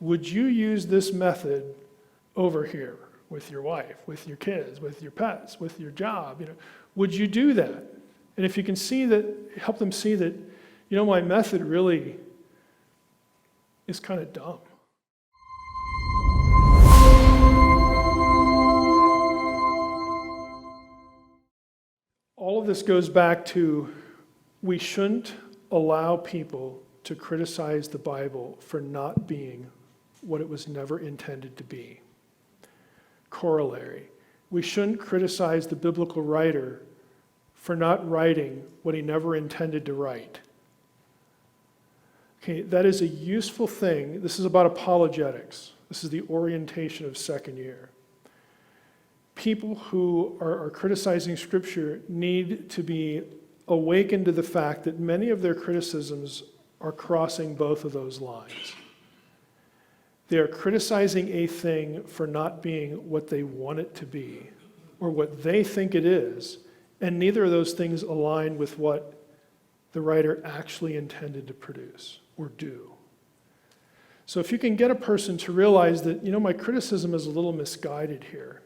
would you use this method over here with your wife, with your kids, with your pets, with your job? Would you do that? And if you can see that, help them see that, my method really is kind of dumb. All of this goes back to we shouldn't allow people to criticize the Bible for not being what it was never intended to be. Corollary, we shouldn't criticize the biblical writer for not writing what he never intended to write. Okay, that is a useful thing. This is about apologetics. This is the orientation of second year. People who are criticizing Scripture need to be awakened to the fact that many of their criticisms are crossing both of those lines. They are criticizing a thing for not being what they want it to be, or what they think it is, and neither of those things align with what the writer actually intended to produce or do. So if you can get a person to realize that, my criticism is a little misguided here,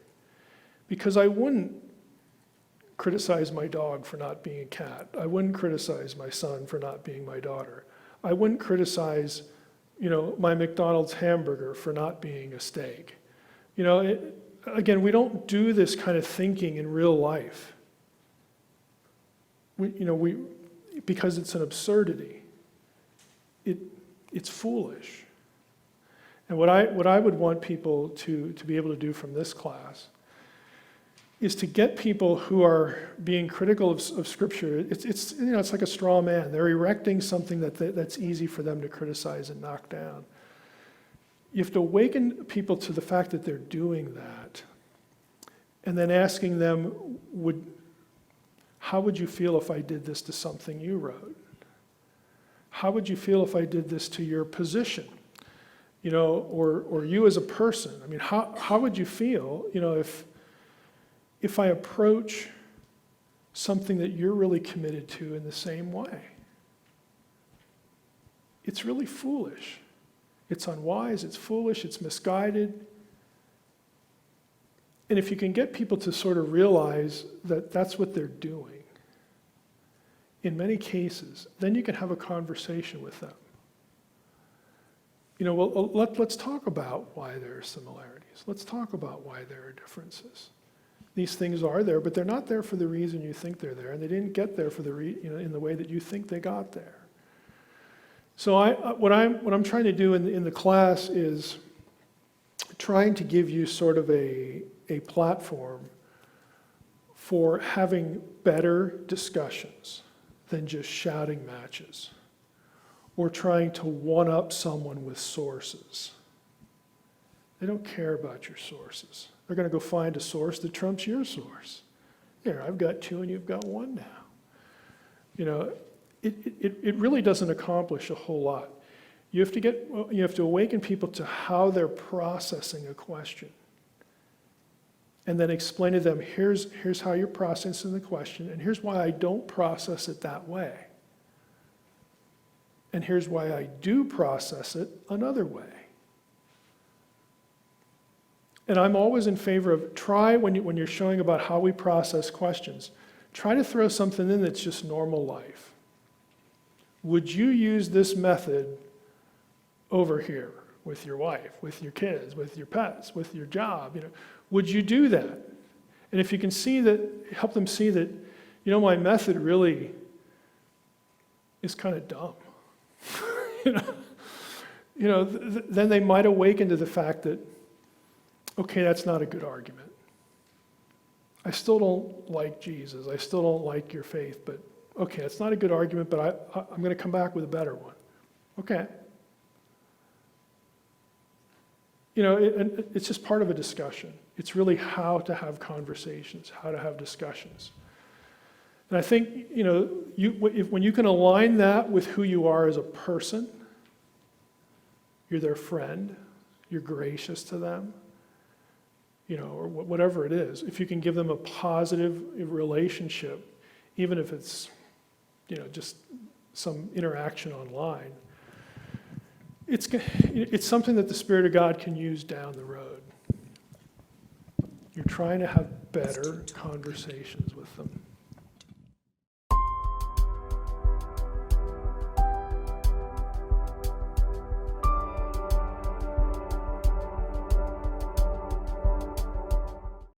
because I wouldn't criticize my dog for not being a cat. I wouldn't criticize my son for not being my daughter. I wouldn't criticize, my McDonald's hamburger for not being a steak. Again, we don't do this kind of thinking in real life. Because it's an absurdity. It's foolish. And what I would want people to be able to do from this class is to get people who are being critical of Scripture. It's like a straw man. They're erecting something that's easy for them to criticize and knock down. You have to awaken people to the fact that they're doing that, and then asking them, how would you feel if I did this to something you wrote? How would you feel if I did this to your position? Or you as a person? I mean, how would you feel, if I approach something that you're really committed to in the same way? It's really foolish. It's unwise, it's foolish, it's misguided. And if you can get people to sort of realize that that's what they're doing, in many cases, then you can have a conversation with them. Let's talk about why there are similarities. Let's talk about why there are differences. These things are there, but they're not there for the reason you think they're there, and they didn't get there for in the way that you think they got there. So what I'm trying to do in the class is trying to give you sort of a platform for having better discussions than just shouting matches or trying to one-up someone with sources. They don't care about your sources. They're going to go find a source that trumps your source. There, I've got two and you've got one now. It really doesn't accomplish a whole lot. You have to awaken people to how they're processing a question. And then explain to them, here's how you're processing the question, and here's why I don't process it that way. And here's why I do process it another way. And I'm always in favor of when you're showing about how we process questions, try to throw something in that's just normal life. Would you use this method over here with your wife, with your kids, with your pets, with your job? Would you do that? And if you can see that, help them see that, my method really is kind of dumb. Then they might awaken to the fact that, okay, that's not a good argument. I still don't like Jesus. I still don't like your faith, but okay, it's not a good argument, but I'm going to come back with a better one. Okay. It's just part of a discussion. It's really how to have conversations, how to have discussions. And I think, when you can align that with who you are as a person, you're their friend, you're gracious to them, or whatever it is. If you can give them a positive relationship, even if it's, just some interaction online, it's something that the Spirit of God can use down the road. You're trying to have better conversations with them.